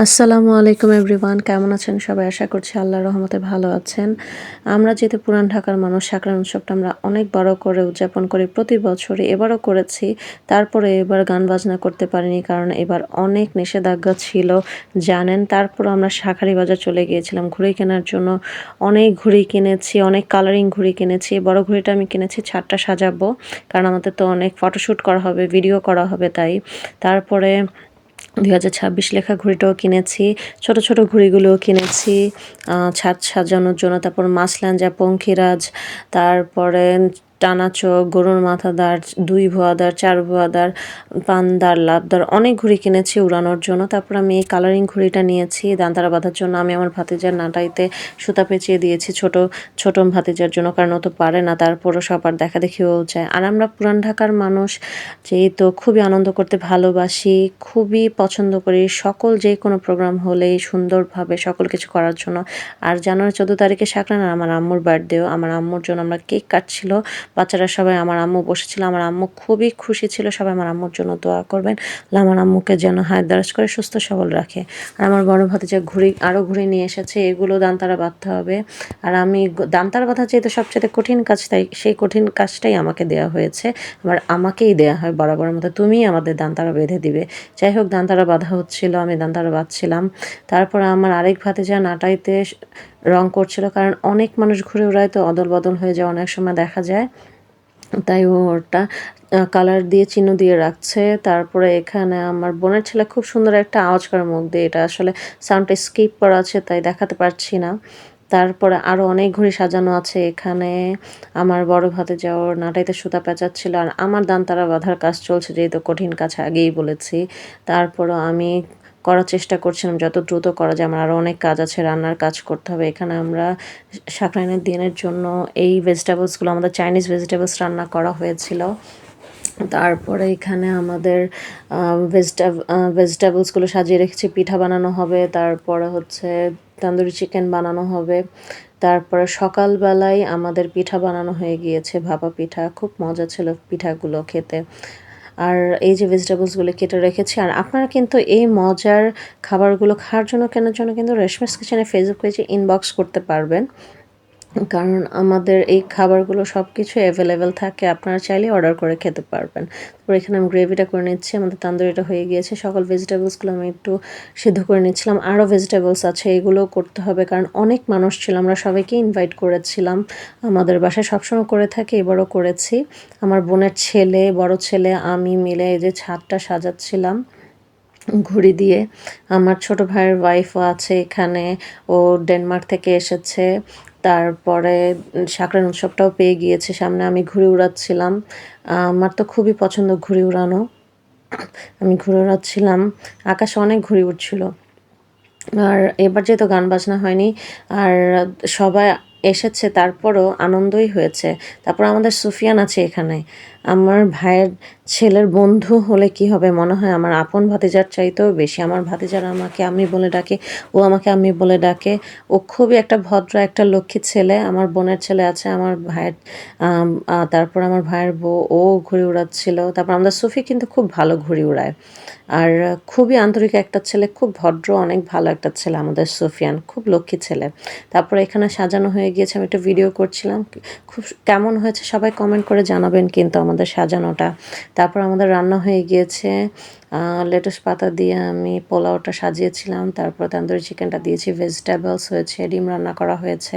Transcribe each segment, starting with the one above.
আসসালামু আলাইকুম এভরিওয়ান, কেমন আছেন সবাই? আশা করছি আল্লাহর রহমতে ভালো আছেন। আমরা যেহেতু পুরান ঢাকার মানুষ, শাকরান উৎসবটা আমরা অনেক বড় করে উদযাপন করি প্রতি বছরই। এবারও করেছি। তারপরে এবার গান বাজনা করতে পারিনি, কারণ এবার অনেক নিষেধাজ্ঞা ছিল জানেন। তারপরও আমরা শাঁখারী বাজার চলে গিয়েছিলাম ঘুড়ি কেনার জন্য। অনেক ঘুড়ি কিনেছি, অনেক কালারিং ঘুড়ি কিনেছি। বড় ঘুড়িটা আমি কিনেছি ছাদটা সাজাবো, কারণ আমাদের তো অনেক ফটোশ্যুট করা হবে, ভিডিও করা হবে তাই। তারপরে ২০২৬ লেখা ঘুড়িটাও কিনেছি। ছোট, ছোট ঘুড়িগুলোও কিনেছি ছাদ সাজানোর জন্য। তারপর মাছলাঞ্জা, পঙ্খিরাজ, তারপরে টানা চোখ, গরুর মাথাদার, ২ ভুয়াদার, ৪ ভুয়াদার, পানদার, লাবদার অনেক ঘুড়ি কিনেছি উড়ানোর জন্য। তারপর আমি এই কালারিং ঘুড়িটা নিয়েছি দান্তারা বাঁধার জন্য। আমি আমার ভাতিজার নাটাইতে সুতা পেঁচিয়ে দিয়েছি ছোট ভাতিজার জন্য, কারণ ও তো পারে না। তারপরও সবার দেখাদেখিও চায়। আর আমরা পুরান ঢাকার মানুষ যেহেতু খুবই আনন্দ করতে ভালোবাসি, খুবই পছন্দ করি সকল যে কোনো প্রোগ্রাম হলেই সুন্দরভাবে সকল কিছু করার জন্য। আর জানুয়ারি ১৪ তারিখে শাকরান আর আমার আম্মুর বার্থডেও। আমার আম্মুর জন্য আমরা কেক কাটছিল, বাচ্চারা সবাই। আমার আম্মু বসেছিল, আমার আম্মু খুবই খুশি ছিল। সবাই আমার আম্মুর জন্য দোয়া করবেন, আমার আম্মুকে যেন হায়াত দারাজ করে সুস্থ সবল রাখে। আর আমার বড় ভাতিজা আরও ঘুড়ি নিয়ে এসেছে, এগুলো দান্তারা বাঁধতে হবে। আর আমি দান্তারা বাঁধা যেহেতু সবচেয়ে কঠিন কাজ, তাই সেই কঠিন কাজটাই আমাকে দেওয়া হয়েছে। আমাকেই দেয়া হয় বরাবরের মতো, তুমিই আমাদের দান্তারা বেঁধে দিবে। যাই হোক, দান্তারা বাঁধা হচ্ছিল, আমি দান্তারা বাঁধছিলাম। তারপরে আমার আরেক ভাতিজা নাটাইতে রং করছিল, কারণ অনেক মানুষ ঘুরে উড়ায় তো অদল বদল হয়ে যায় অনেক সময় দেখা যায়, তাই ওটা কালার দিয়ে চিহ্ন দিয়ে রাখছে। তারপরে এখানে আমার বোনের ছেলে খুব সুন্দর একটা আওয়াজ করে মুখ দিয়ে, এটা আসলে সাউন্ডটা স্কিপ করা আছে তাই দেখাতে পারছি না। তারপরে আরও অনেক ঘুড়ি সাজানো আছে এখানে। আমার বড় ভাতিজা ওর নাটাইতে সুতা পেঁচাচ্ছিল, আর আমার দান্তারা বাঁধার কাজ চলছে, যেহেতু কঠিন কাজ আগেই বলেছি। তারপরও আমি করার চেষ্টা করছিলাম যত দ্রুত করা যায়। আমার আরও অনেক কাজ আছে, রান্নার কাজ করতে হবে। এখানে আমরা শাকরাইনের দিনের জন্য এই ভেজিটেবলসগুলো, আমাদের চাইনিজ ভেজিটেবলস রান্না করা হয়েছিল। তারপরে এখানে আমাদের ভেজিটেবলসগুলো সাজিয়ে রেখেছি, পিঠা বানানো হবে। তারপরে হচ্ছে তন্দুরি চিকেন বানানো হবে। তারপরে সকালবেলায় আমাদের পিঠা বানানো হয়ে গিয়েছে, ভাপা পিঠা। খুব মজা ছিল পিঠাগুলো খেতে। আর এই যে ভেজিটেবলসগুলো কেটে রেখেছি। আর আপনারা কিন্তু এই মজার খাবারগুলো খাওয়ার জন্য, কেনার জন্য কিন্তু রেশমিস কিচেনে ফেসবুক পেজে ইনবক্স করতে পারবেন, কারণ আমাদের এই খাবারগুলো সব কিছু অ্যাভেলেবেল থাকে, আপনারা চাইলে অর্ডার করে খেতে পারবেন। তারপর এখানে আমি গ্রেভিটা করে নিচ্ছি, আমাদের তান্দুরিটা হয়ে গিয়েছে। সকল ভেজিটেবলসগুলো আমি একটু সিদ্ধ করে নিচ্ছিলাম। আরও ভেজিটেবলস আছে, এগুলোও করতে হবে, কারণ অনেক মানুষ ছিল। আমরা সবাইকে ইনভাইট করেছিলাম, আমাদের বাসায় সবসময় করে থাকি, এবারও করেছি। আমার বোনের ছেলে, বড় ছেলে, আমি মিলে এই যে ছাদটা সাজাচ্ছিলাম ঘুড়ি দিয়ে। আমার ছোট ভাইয়ের ওয়াইফও আছে এখানে, ও ডেনমার্ক থেকে এসেছে। তারপরে শাকরান উৎসবটাও পেয়ে গিয়েছে সামনে, আমি ঘুড়ি উড়াচ্ছিলাম। আমার তো খুবই পছন্দ ঘুড়ি উড়ানো। আমি ঘুড়ি উড়াচ্ছিলাম, আকাশে অনেক ঘুড়ি উঠছিল। আর এবার যেহেতু গান বাজনা হয়নি, আর সবাই এসেছে, তারপরও আনন্দই হয়েছে। তারপর আমাদের সুফিয়ান আছে এখানে, আমার ভাইয়ের ছেলের বন্ধু হলে কি হবে, মনে হয় আমার আপন ভাতিজার চাইতেও বেশি। আমার ভাতিজার আমাকে আম্মি বলে ডাকে, ও আমাকে আম্মি বলে ডাকে। ও খুবই একটা ভদ্র, একটা লক্ষ্মী ছেলে। আমার বোনের ছেলে আছে, আমার ভাইয়ের তারপর আমার ভাইয়ের বউ, ও ঘুড়ি উড়াচ্ছিল। তারপর আমাদের সুফি কিন্তু খুব ভালো ঘুড়ি উড়ায়, আর খুবই আন্তরিক একটা ছেলে, খুব ভদ্র, অনেক ভালো একটা ছেলে আমাদের সুফিয়ান, খুব লক্ষ্মী ছেলে। তারপর এখানে সাজানো হয়ে গিয়েছে, আমি একটু ভিডিও করছিলাম। খুব কেমন হয়েছে সবাই কমেন্ট করে জানাবেন কিন্তু আমাদের সাজানোটা। তারপর আমাদের রান্না হয়ে গিয়েছে, লেটুস পাতা দিয়ে আমি পোলাওটা সাজিয়েছিলাম। তারপর তান্দুরি চিকেনটা দিয়েছি, ভেজিটেবলস হয়েছে, ডিম রান্না করা হয়েছে,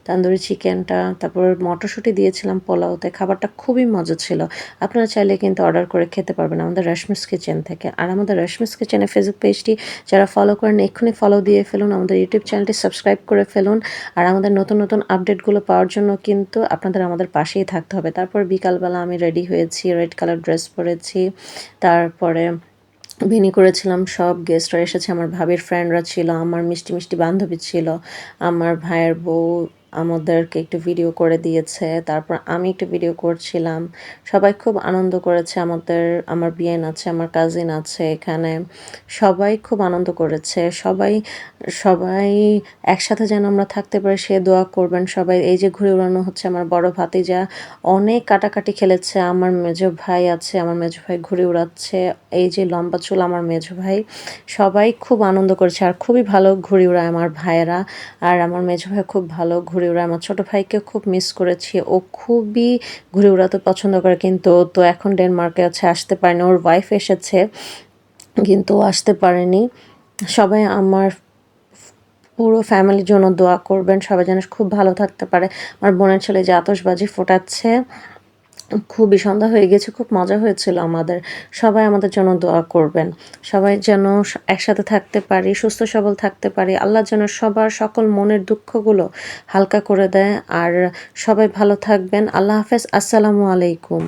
তান্দুরি চিকেনটা। তারপর মটরশুঁটি দিয়েছিলাম পোলাওতে, খাবারটা খুবই মজা ছিল। আপনারা চাইলে কিন্তু অর্ডার করে খেতে পারবেন আমাদের রেশমিস কিচেন থেকে। আর আমাদের রেশমিস কিচেনের ফেসবুক পেজটি যারা ফলো করেন, এক্ষুনি ফলো দিয়ে ফেলুন, আমাদের ইউটিউব চ্যানেলটি সাবস্ক্রাইব করে ফেলুন। আর আমাদের নতুন নতুন আপডেটগুলো পাওয়ার জন্য কিন্তু আপনাদের আমাদের পাশেই থাকতে হবে। তারপর বিকালবেলা আমি রেডি হয়েছি, রেড কালার ড্রেস পরেছি। তারপরে ভিনি করেছিলাম, সব গেস্টরা এসেছে, আমার ভাবির ফ্রেন্ডরা ছিল, আমার মিষ্টি মিষ্টি বান্ধবী ছিল, আমার ভাইয়ের বউ, আমাদেরকে একটু ভিডিও করে দিয়েছে। তারপর আমি একটু ভিডিও করছিলাম। সবাই খুব আনন্দ করেছে। আমার বিয়েন আছে, আমার কাজিন আছে এখানে। সবাই খুব আনন্দ করেছে। সবাই সবাই একসাথে যেন আমরা থাকতে পারি সে দোয়া করবেন সবাই। এই যে ঘুড়ি উড়ানো হচ্ছে আমার বড় ভাতিজা অনেক কাটাকাটি খেলেছে। আমার মেজো ভাই আছে, আমার মেজো ভাই ঘুড়ি উড়াচ্ছে। এই যে লম্বা চুল আমার মেজো ভাই। সবাই খুব আনন্দ করেছে আর খুবই ভালো ঘুড়ি উড়ায় আমার ভাইয়েরা। আর আমার মেজো ভাই খুব ভালো ঘুড়ি উড়ায়। আমার ছোট ভাইকে খুব মিস করেছি। ও খুবই ঘুড়ি উড়াতে পছন্দ করে কিন্তু ও তো এখন ডেনমার্কে আছে, আসতে পারেনি। ওর ওয়াইফ এসেছে কিন্তু ও আসতে পারেনি। সবাই আমার পুরো ফ্যামিলির জন্য দোয়া করবেন। সবাই যেন খুব ভালো থাকতে পারে। আমার বোনের ছেলে যে আতশবাজি ফোটাচ্ছে খুবই সন্ধ্যা হয়ে গেছে, খুব মজা হয়েছিল আমাদের। সবাই আমাদের জন্য দোয়া করবেন। সবাই যেন একসাথে থাকতে পারি, সুস্থ সবল থাকতে পারি। আল্লাহ যেন সবার সকল মনের দুঃখগুলো হালকা করে দেয়। আর সবাই ভালো থাকবেন। আল্লাহ হাফেজ। আসসালামু আলাইকুম।